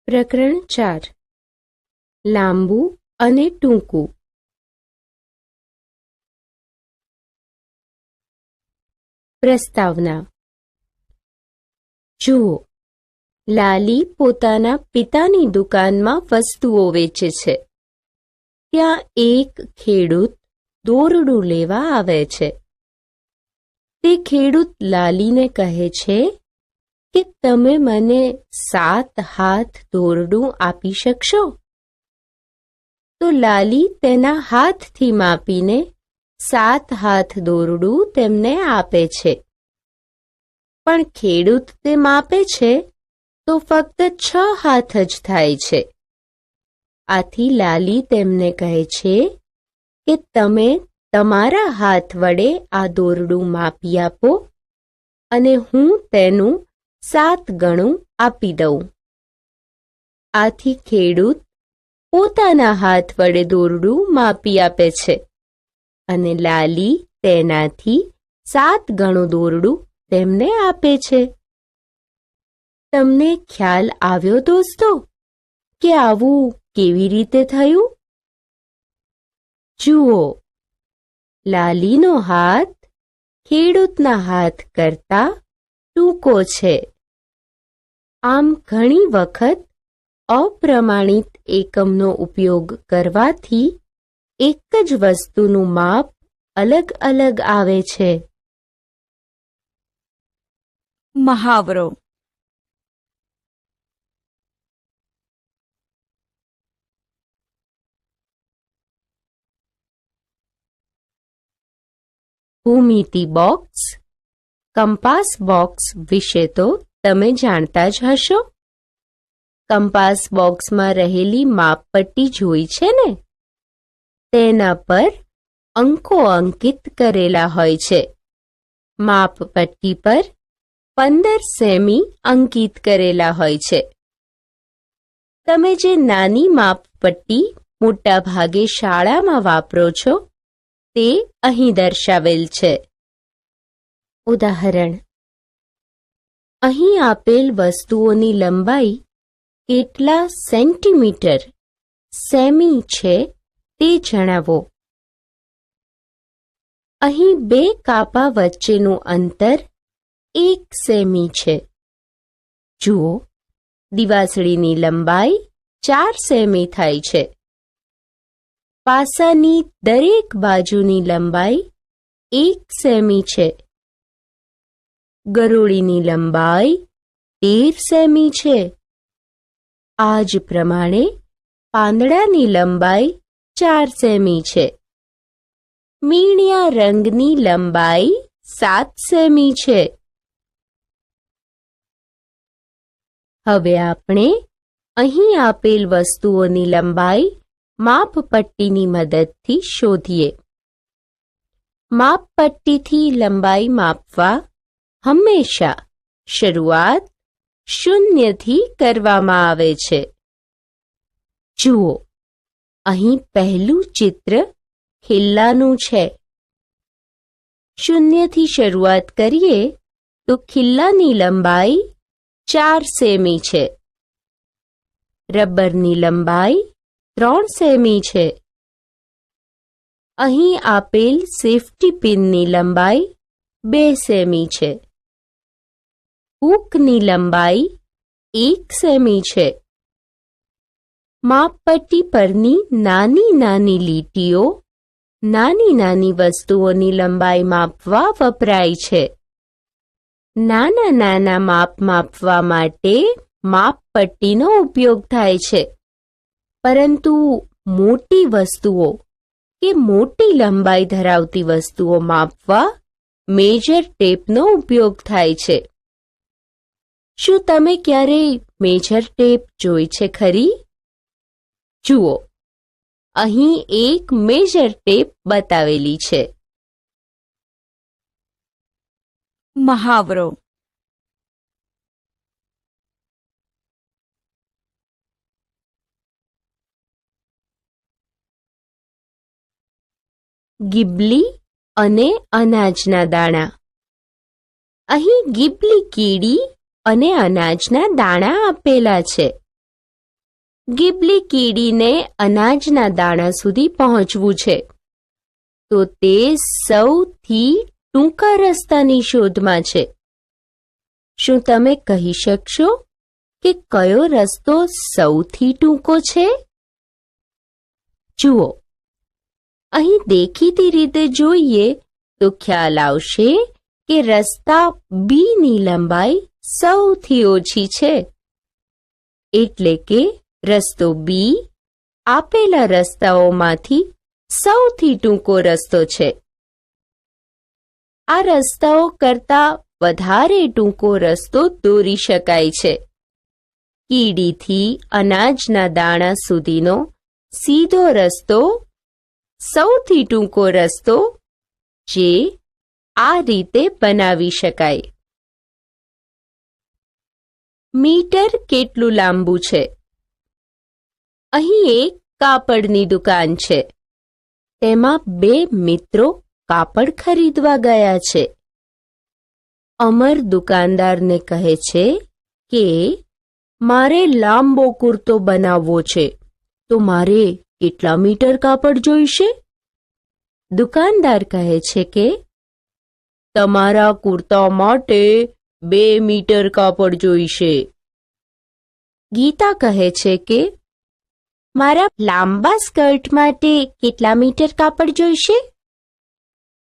પ્રકરણ 4 લાંબુ અને ટૂંકું. પ્રસ્તાવના. જુઓ, લાલી પોતાના પિતાની દુકાનમાં વસ્તુઓ વેચે છે. ત્યાં એક ખેડૂત દોરડું લેવા આવે છે. તે ખેડૂત લાલીને કહે છે કે તમે મને 7 હાથ દોરડું આપી શકશો? તો લાલી તેના હાથથી માપીને 7 હાથ દોરડું તેમને આપે છે. પણ ખેડૂત તે માપે છે તો ફક્ત 6 હાથ જ થાય છે. આથી લાલી તેમને કહે છે કે તમે તમારા હાથ વડે આ દોરડું માપી આપો અને હું તેનું 7 ગણું આપી દઉં. આથી ખેડૂત પોતાના હાથ વડે દોરડું માપી આપે છે અને લાલી તેનાથી 7 ગણું દોરડું તેમને આપે છે. તમને ખ્યાલ આવ્યો દોસ્તો કે આવું કેવી રીતે થયું? જુઓ, લાલીનો હાથ ખેડૂતના હાથ કરતા ટૂંકો છે. આમ ઘણી વખત અપ્રમાણિત એકમનો ઉપયોગ કરવાથી એક જ વસ્તુનું માપ અલગ અલગ આવે છે. મહાવરો. ભૂમિતિ બોક્સ, કંપાસ બોક્સ વિશે તો તમે જાણતા જ હશો. કંપાસ બોક્સમાં રહેલી માપપટ્ટી જોઈ છે ને? તેના પર અંકો અંકિત કરેલા હોય છે. માપપટ્ટી પર 15 સેમી અંકિત કરેલા હોય છે. તમે જે નાની માપપટ્ટી મોટા ભાગે શાળામાં વાપરો છો તે અહીં દર્શાવેલ છે. ઉદાહરણ. અહીં આપેલ વસ્તુઓની લંબાઈ કેટલા સેન્ટીમીટર સેમી છે તે જણાવો. અહીં 2 કાપા વચ્ચેનું અંતર 1 સેમી છે. જુઓ, દિવાસળીની લંબાઈ 4 સેમી થાય છે. પાસાની દરેક બાજુની લંબાઈ 1 સેમી છે. ગરોળીની લંબાઈ 13 સેમી છે. આ જ પ્રમાણે પાંદડાની લંબાઈ 4 સેમી છે. મીણિયા રંગની લંબાઈ 7 સેમી છે. હવે આપણે અહીં આપેલ વસ્તુઓની લંબાઈ માપપટ્ટીની મદદથી શોધીએ. માપપટ્ટીથી લંબાઈ માપવા હંમેશા શરૂઆત 0 થી કરવામાં આવે છે. જુઓ, અહીં પહેલું ચિત્ર ખિલ્લાનું છે. 0 થી શરૂઆત કરીએ તો ખિલ્લાની લંબાઈ 4 સેમી છે. રબરની લંબાઈ 3 સેમી છે. અહીં આપેલ સેફ્ટી પિનની લંબાઈ 2 સેમી છે. હૂકની લંબાઈ 1 સેમી છે. માપપટ્ટી પરની નાની નાની લીટીઓ નાની નાની વસ્તુઓની લંબાઈ માપવા વપરાય છે. નાના નાના માપ માપવા માટે માપપટ્ટીનો ઉપયોગ થાય છે. પરંતુ મોટી વસ્તુઓ કે મોટી લંબાઈ ધરાવતી વસ્તુઓ માપવા મેજર ટેપનો ઉપયોગ થાય છે. શું તમે ક્યારેય મેજર ટેપ જોઈ છે ખરી? જુઓ, અહીં એક મેજર ટેપ બતાવેલી છે. મહાવરો. ગિબલી અને અનાજના દાણા. અહીં ગિબલી કીડી અને અનાજના દાણા આપેલા છે. ગીબલી કીડીને અનાજના દાણા સુધી પહોંચવું છે, તો તે સૌથી ટૂંકા રસ્તાની શોધમાં છે. શું તમે કહી શકશો કે કયો રસ્તો સૌથી ટૂંકો છે? જુઓ, અહીં દેખીતી રીતે જોઈએ તો ખ્યાલ આવશે કે રસ્તા બીની લંબાઈ સૌથી ઓછી છે, એટલે કે રસ્તો બી આપેલા રસ્તાઓમાંથી સૌથી ટૂંકો રસ્તો છે. આ રસ્તાઓ કરતાં વધારે ટૂંકો રસ્તો દોરી શકાય છે. કીડીથી અનાજના દાણા સુધીનો સીધો રસ્તો સૌથી ટૂંકો રસ્તો, જે આ રીતે બનાવી શકાય. મીટર કેટલું લાંબુ છે? અહીં એક કાપડની દુકાન છે. તેમાં બે મિત્રો કાપડ ખરીદવા ગયા છે. અમર દુકાનદારને કહે છે કે મારે લાંબો કુર્તો બનાવવો છે, તો મારે કેટલા મીટર કાપડ જોઈશે? દુકાનદાર કહે છે કે તમારા કુર્તા માટે 2 મીટર કાપડ જોઈશે. ગીતા કહે છે કે મારા લાંબા સ્કર્ટ માટે કેટલા મીટર કાપડ જોઈશે?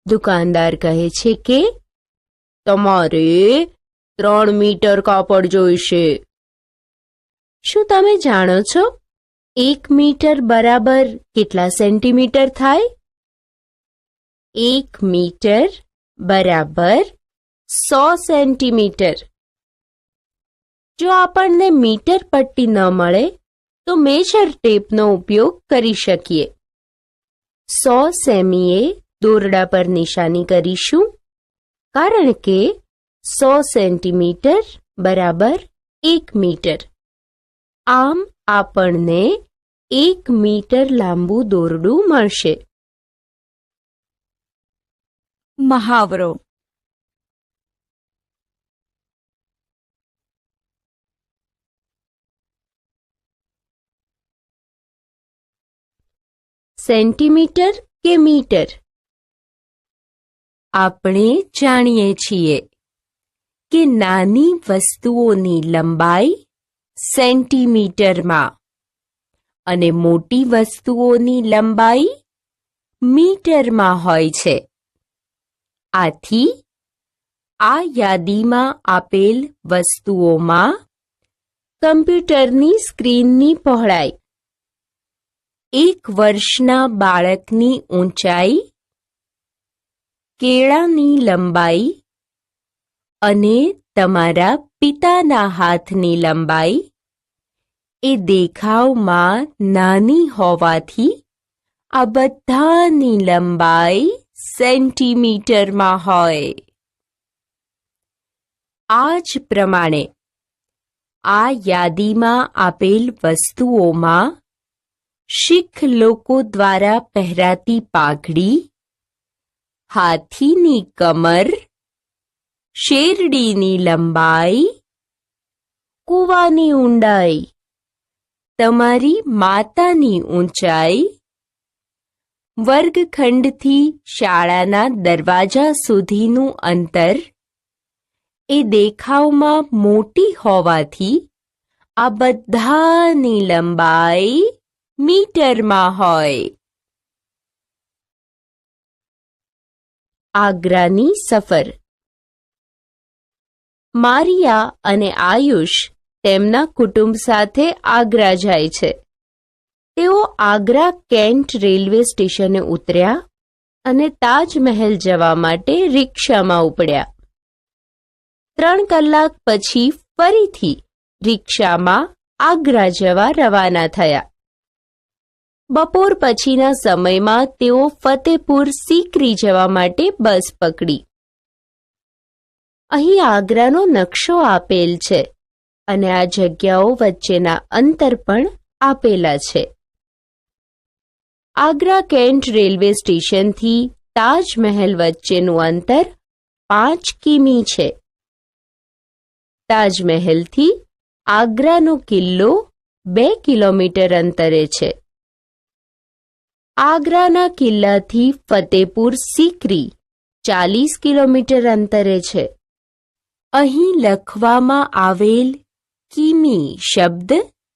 દુકાનદાર કહે છે કે તમારે 3 મીટર કાપડ જોઈશે. શું તમે જાણો છો 1 મીટર બરાબર કેટલા સેન્ટીમીટર થાય? 1 મીટર બરાબર 100 સેન્ટીમીટર. જો આપણને મીટર પટ્ટી ન મળે તો મેજર ટેપનો ઉપયોગ કરી શકીએ. 100 સેમીએ દોરડા પર નિશાની કરીશું, કારણ કે 100 સેન્ટીમીટર બરાબર 1 મીટર. આમ આપણને 1 મીટર લાંબુ દોરડું મળશે. મહાવરો. સેન્ટીમીટર કે મીટર? આપણે જાણીએ છીએ કે નાની વસ્તુઓની લંબાઈ સેન્ટીમીટરમાં અને મોટી વસ્તુઓની લંબાઈ મીટરમાં હોય છે. આથી આ યાદીમાં આપેલ વસ્તુઓમાં કમ્પ્યુટરની સ્ક્રીનની પહોળાઈ, 1 વર્ષના બાળકની ઊંચાઈ, કેળાની લંબાઈ અને તમારા પિતાના હાથની લંબાઈ એ દેખાવમાં નાની હોવાથી આ બધાની લંબાઈ સેન્ટીમીટરમાં હોય. આ જ પ્રમાણે આ યાદીમાં આપેલ વસ્તુઓમાં શીખ લોકો દ્વારા પહેરાતી પાઘડી, હાથીની કમર, શેરડીની લંબાઈ, કૂવાની ઊંડાઈ, તમારી માતાની ઊંચાઈ, વર્ગખંડથી શાળાના દરવાજા સુધીનું અંતર એ દેખાવમાં મોટી હોવાથી આ બધાની લંબાઈ મીટરમાં હોય. આગ્રાની સફર. મારિયા અને આયુષ તેમના કુટુંબ સાથે આગ્રા જાય છે. તેઓ આગ્રા કેન્ટ રેલવે સ્ટેશને ઉતર્યા અને તાજમહેલ જવા માટે રિક્ષામાં ઉપડ્યા. 3 કલાક પછી ફરીથી રિક્ષામાં આગ્રા જવા રવાના થયા. બપોર પછીના સમયમાં તેઓ ફતેપુર સિકરી જવા માટે બસ પકડી. અહીં આગ્રાનો નકશો આપેલ છે અને આ જગ્યાઓ વચ્ચેના અંતર પણ આપેલા છે. આગ્રા કેન્ટ રેલવે સ્ટેશનથી તાજમહેલ વચ્ચેનું અંતર 5 કિમી છે. તાજમહેલથી આગ્રાનો કિલ્લો 2 કિલોમીટર અંતરે છે. આગ્રાના કિલ્લાથી ફતેપુર સિકરી 40 કિલોમીટર અંતરે છે. અહીં લખવામાં આવેલ કિમી શબ્દ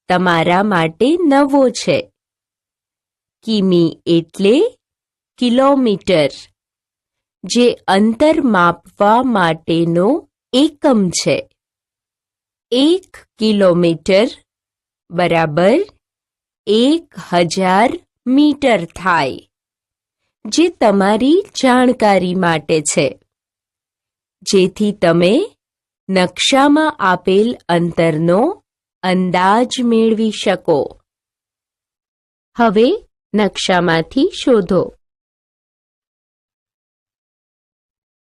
તમારા માટે નવો છે. કિમી એટલે કિલોમીટર, જે અંતર માપવા માટેનો એકમ છે. 1 કિલોમીટર બરાબર 1000 મીટર થાય, જે તમારી જાણકારી માટે છે, જેથી તમે નકશામાં આપેલ અંતરનો અંદાજ મેળવી શકો. હવે નકશામાંથી શોધો.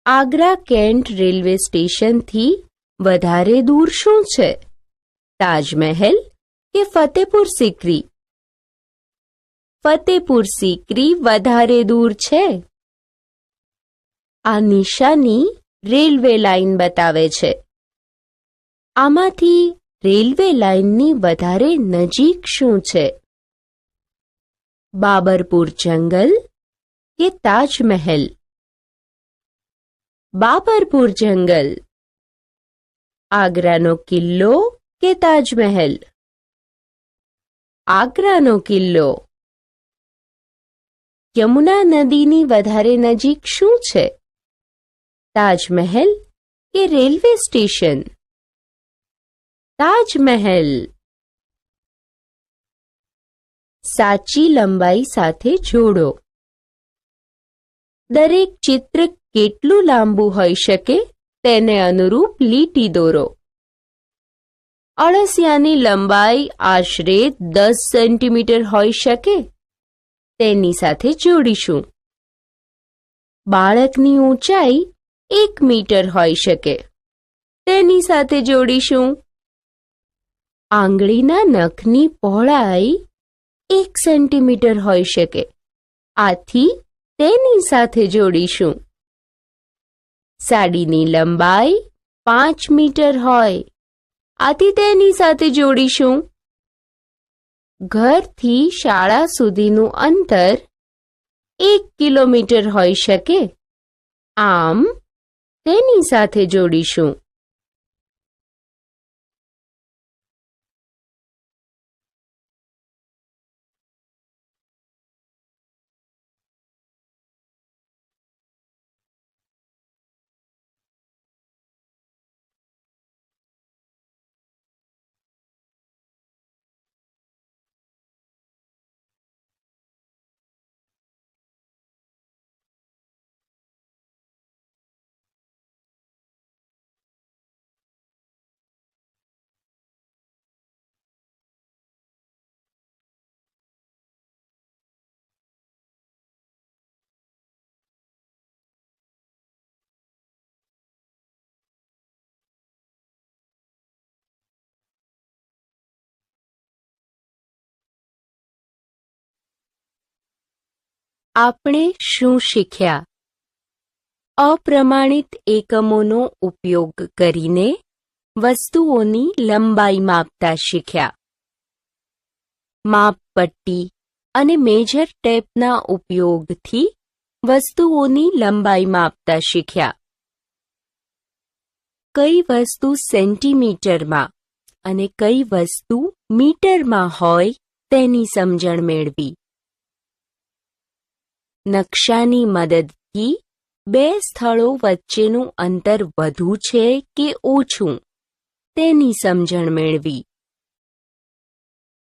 આગ્રા કેન્ટ રેલવે સ્ટેશનથી વધારે દૂર શું છે? તાજમહેલ કે ફતેપુર સિકરી? ફતેપુર સિકરી વધારે દૂર છે. આ નિશાની રેલવે લાઇન બતાવે છે. આમાંથી રેલવે લાઇનની વધારે નજીક શું છે? બાબરપુર જંગલ કે તાજમહેલ? બાબરપુર જંગલ. આગ્રાનો કિલ્લો કે તાજમહેલ? આગ્રાનો કિલ્લો. યમુના નદીની વધારે નજીક શું છે? તાજમહેલ કે રેલવે સ્ટેશન? તાજમહેલ. સાચી લંબાઈ સાથે જોડો. દરેક ચિત્ર કેટલું લાંબુ હોઈ શકે તેને અનુરૂપ લીટી દોરો. અળસિયાની લંબાઈ આશરે 10 સેન્ટીમીટર હોઈ શકે, તેની સાથે જોડીશું. બાળકની ઊંચાઈ 1 મીટર હોઈ શકે, તેની સાથે જોડીશું. આંગળીના નખની પહોળાઈ 1 સેન્ટીમીટર હોઈ શકે, આથી તેની સાથે જોડીશું. સાડીની લંબાઈ 5 મીટર હોય, આથી તેની સાથે જોડીશું. ઘરથી શાળા સુધીનું અંતર 1 કિલોમીટર હોઈ શકે, આમ તેની સાથે જોડીશું. આપણે શું શીખ્યા? અપ્રમાણિત એકમોનો ઉપયોગ કરીને વસ્તુઓની લંબાઈ માપતા શીખ્યા. માપપટ્ટી અને મેજર ટેપના ઉપયોગથી વસ્તુઓની લંબાઈ માપતા શીખ્યા. કઈ વસ્તુ સેન્ટીમીટરમાં અને કઈ વસ્તુ મીટરમાં હોય તેની સમજણ મેળવી. નકશાની મદદથી 2 સ્થળો વચ્ચેનું અંતર વધુ છે કે ઓછું તેની સમજણ મેળવી.